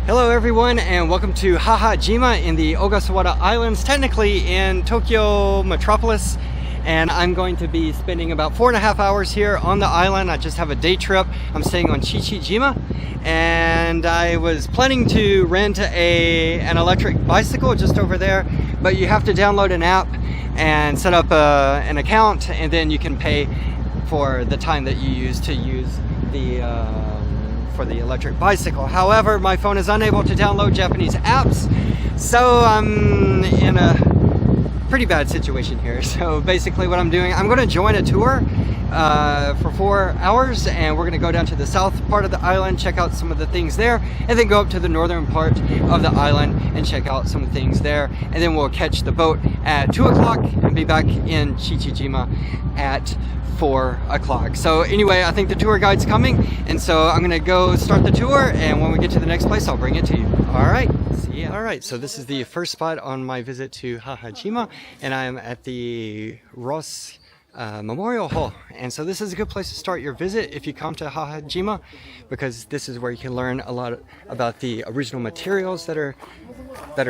Hello everyone and welcome to Hahajima in the Ogasawara Islands, technically in Tokyo metropolis, and I'm going to be spending about 4.5 hours here on the island. I just have a day trip. I'm staying on Chichijima, and I was planning to rent an electric bicycle just over there, but you have to download an app and set up an account, and then you can pay for the time that you use for the electric bicycle. However, my phone is unable to download Japanese apps, so I'm in a pretty bad situation here. So basically what I'm doing, I'm going to join a tour for 4 hours, and we're going to go down to the south part of the island, check out some of the things there, and then go up to the northern part of the island and check out some things there, and then we'll catch the boat at 2 o'clock and be back in Chichijima at 4 o'clock. So anyway, I think the tour guide's coming, and so I'm gonna go start the tour, and when we get to the next place I'll bring it to you. All right, see ya. All right, so this is the first spot on my visit to Hahajima, and I am at the Ross Memorial Hall. And so this is a good place to start your visit if you come to Hahajima, because this is where you can learn a lot about the original materials that are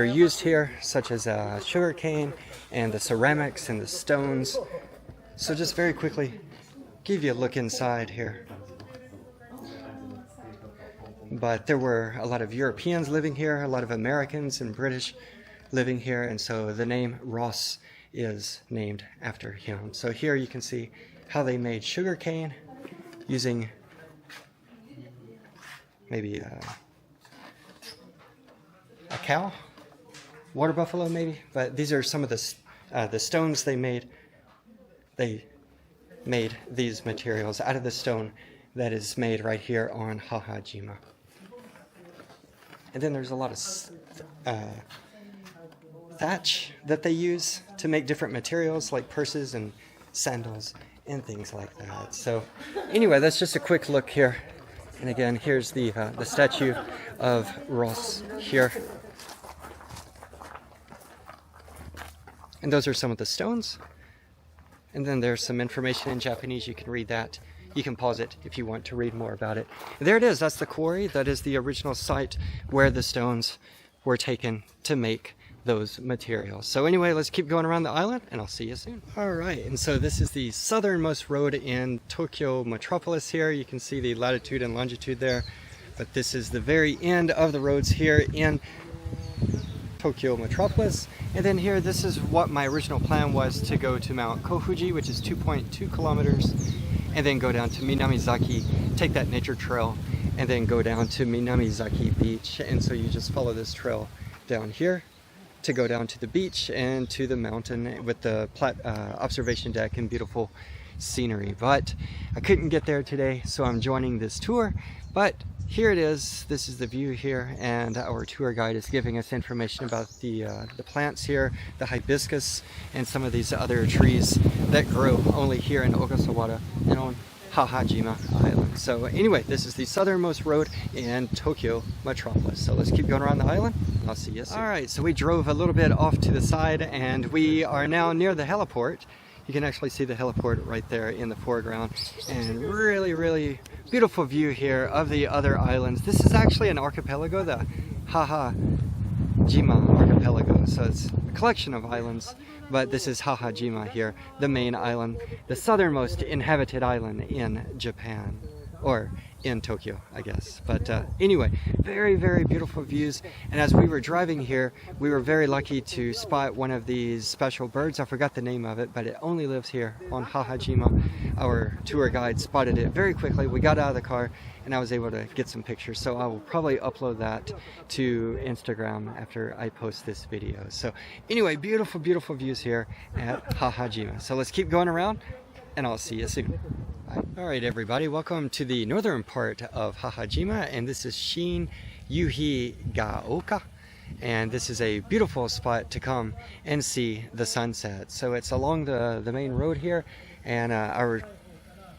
used here, such as sugar cane and the ceramics and the stones. So just very quickly give you a look inside here. But there were a lot of Europeans living here, a lot of Americans and British living here, and so the name Ross is named after him. So here you can see how they made sugar cane using maybe a cow, water buffalo maybe, but these are some of the stones they made. They made these materials out of the stone that is made right here on Hahajima. And then there's a lot of thatch that they use to make different materials like purses and sandals and things like that. So anyway, that's just a quick look here. And again, here's the statue of Ross here. And those are some of the stones. And then there's some information in Japanese. You can read that. You can pause it if you want to read more about it. There it is. That's the quarry. That is the original site where the stones were taken to make those materials. So anyway, let's keep going around the island, and I'll see you soon. All right, and so this is the southernmost road in Tokyo metropolis here. You can see the latitude and longitude there, but this is the very end of the roads here in Tokyo metropolis. And then here, this is what my original plan was, to go to Mount Kofuji, which is 2.2 kilometers, and then go down to Minamizaki, take that nature trail, and then go down to Minamizaki beach. And so you just follow this trail down here to go down to the beach and to the mountain with the observation deck and beautiful scenery. But I couldn't get there today, so I'm joining this tour. But here it is. This is the view here, and our tour guide is giving us information about the plants here, the hibiscus, and some of these other trees that grow only here in Ogasawara and on Hahajima Island. So anyway, this is the southernmost road in Tokyo metropolis. So let's keep going around the island. I'll see you soon. All right, so we drove a little bit off to the side, and we are now near the heliport. You can actually see the heliport right there in the foreground, and really beautiful view here of the other islands. This is actually an archipelago, the Hahajima archipelago. So it's a collection of islands, but this is Hahajima here, the main island, the southernmost inhabited island in Japan, or in Tokyo, I guess. But anyway, very beautiful views. And as we were driving here, we were very lucky to spot one of these special birds. I forgot the name of it, but it only lives here on Hahajima. Our tour guide spotted it very quickly. We got out of the car, and I was able to get some pictures. So I will probably upload that to Instagram after I post this video. So anyway, beautiful views here at Hahajima. So let's keep going around, and I'll see you soon. Bye. All right, everybody, welcome to the northern part of Hahajima, and this is Shin-Yuhigaoka, and this is a beautiful spot to come and see the sunset. So it's along the main road here, and our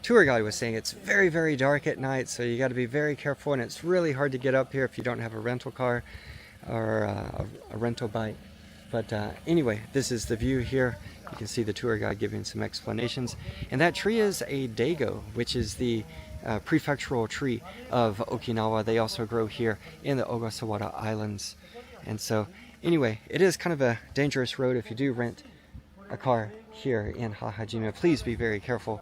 tour guide was saying it's very dark at night, so you got to be very careful, and it's really hard to get up here if you don't have a rental car or a rental bike. But anyway, this is the view here. You can see the tour guide giving some explanations. And that tree is a dago, which is the prefectural tree of Okinawa. They also grow here in the Ogasawara Islands. And so anyway, it is kind of a dangerous road if you do rent a car here in Hahajima. Please be very careful.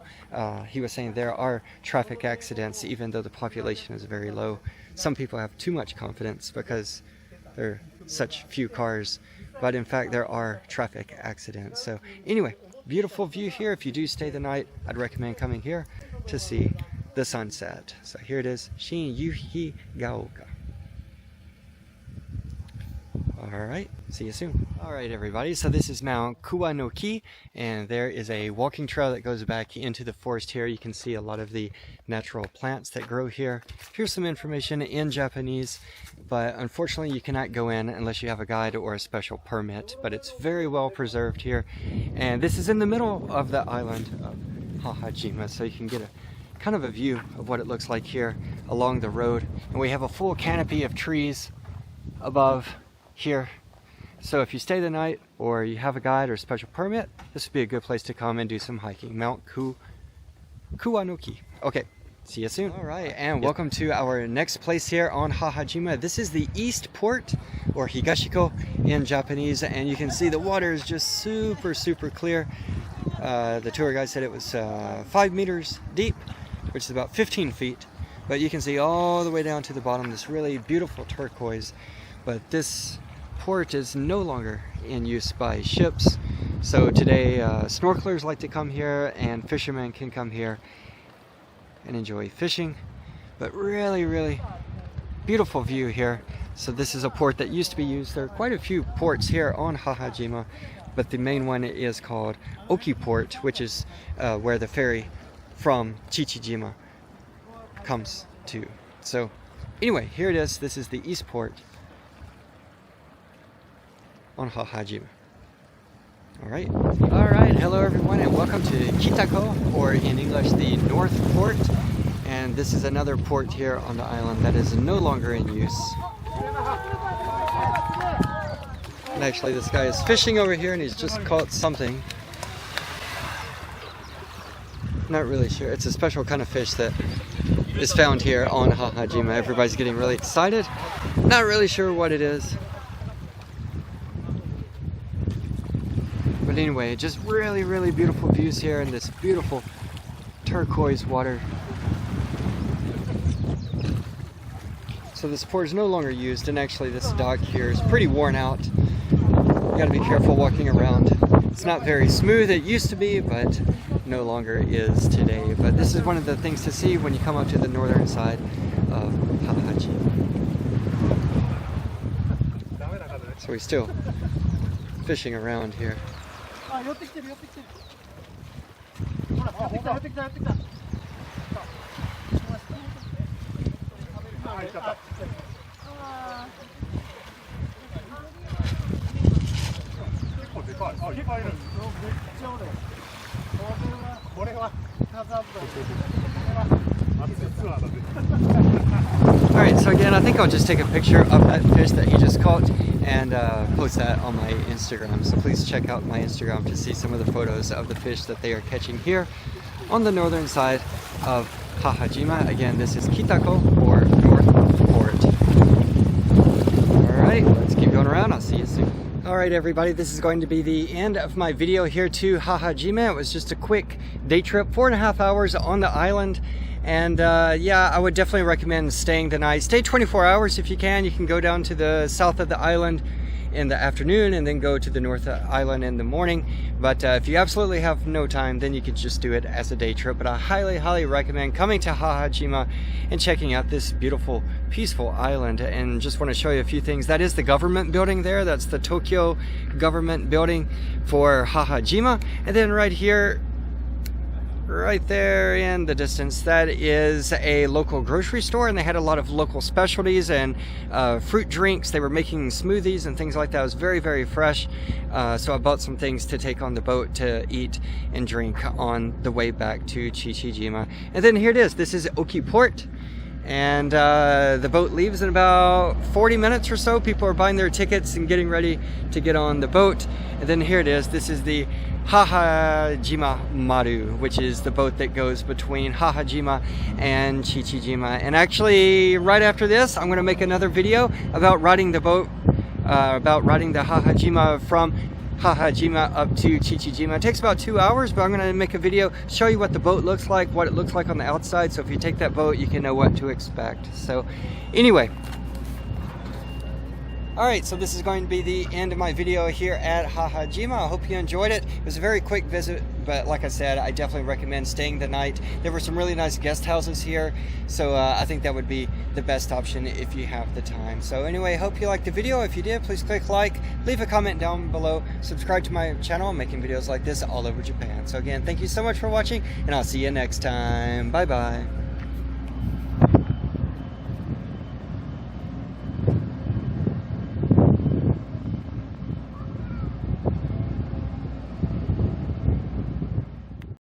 He was saying there are traffic accidents even though the population is very low. Some people have too much confidence because there are such few cars, but in fact there are traffic accidents. So anyway, beautiful view here. If you do stay the night, I'd recommend coming here to see the sunset. So here it is, Shin-Yuhigaoka. Alright, see you soon. Alright everybody, so this is Mount Kuwanoki, and there is a walking trail that goes back into the forest here. You can see a lot of the natural plants that grow here. Here's some information in Japanese, but unfortunately you cannot go in unless you have a guide or a special permit, but it's very well preserved here. And this is in the middle of the island of Hahajima, so you can get a kind of a view of what it looks like here along the road. And we have a full canopy of trees above here, so if you stay the night or you have a guide or a special permit, this would be a good place to come and do some hiking. Mount Kuwanoki. Okay, see you soon. All right, and welcome to our next place here on Hahajima. This is the East Port, or Higashiko in Japanese, and you can see the water is just super clear. The tour guide said it was 5 meters deep, which is about 15 feet, but you can see all the way down to the bottom this really beautiful turquoise. But this port is no longer in use by ships, so today snorkelers like to come here and fishermen can come here and enjoy fishing. But really beautiful view here. So this is a port that used to be used. There are quite a few ports here on Hahajima, but the main one is called Oki Port, which is where the ferry from Chichijima comes to. So anyway, here it is. This is the East Port on Hahajima. Alright, hello everyone and welcome to Kitako, or in English the North Port. And this is another port here on the island that is no longer in use. And actually this guy is fishing over here and he's just caught something. Not really sure. It's a special kind of fish that is found here on Hahajima. Everybody's getting really excited. Not really sure what it is. But anyway, just really beautiful views here in this beautiful turquoise water. So this port is no longer used, and actually this dock here is pretty worn out. You gotta be careful walking around. It's not very smooth. It used to be, but no longer is today. But this is one of the things to see when you come up to the northern side of Hahajima. So we're still fishing around here. Alright, so again, I think I'll just take a picture of that fish that he just caught and post that on my Instagram. So please check out my Instagram to see some of the photos of the fish that they are catching here on the northern side of Hahajima. Again, this is Kitako, or North Port. Alright, let's keep going around. I'll see you soon. Alright everybody, this is going to be the end of my video here to Hahajima. It was just a quick day trip, 4.5 hours on the island. And yeah, I would definitely recommend staying the night. Stay 24 hours if you can. You can go down to the south of the island in the afternoon and then go to the north island in the morning. But if you absolutely have no time, then you could just do it as a day trip. But I highly recommend coming to Hahajima and checking out this beautiful, peaceful island. And just want to show you a few things. That is the government building there. That's the Tokyo government building for Hahajima. And then right here, right there in the distance, that is a local grocery store, and they had a lot of local specialties and fruit drinks. They were making smoothies and things like that. It was very fresh. So I bought some things to take on the boat to eat and drink on the way back to Chichijima. And then here it is. This is Oki Port, And the boat leaves in about 40 minutes or so. People are buying their tickets and getting ready to get on the boat. And then here it is. This is the Hahajima Maru, which is the boat that goes between Hahajima and Chichijima. And actually, right after this, I'm going to make another video about riding the boat, about riding the Hahajima from Hahajima up to Chichijima. It takes about 2 hours, but I'm going to make a video, show you what the boat looks like, what it looks like on the outside, so if you take that boat, you can know what to expect. So, anyway. Alright, so this is going to be the end of my video here at Hahajima. I hope you enjoyed it. It was a very quick visit, but like I said, I definitely recommend staying the night. There were some really nice guest houses here, so I think that would be the best option if you have the time. So anyway, hope you liked the video. If you did, please click like, leave a comment down below, subscribe to my channel. I'm making videos like this all over Japan. So again, thank you so much for watching, and I'll see you next time. Bye bye.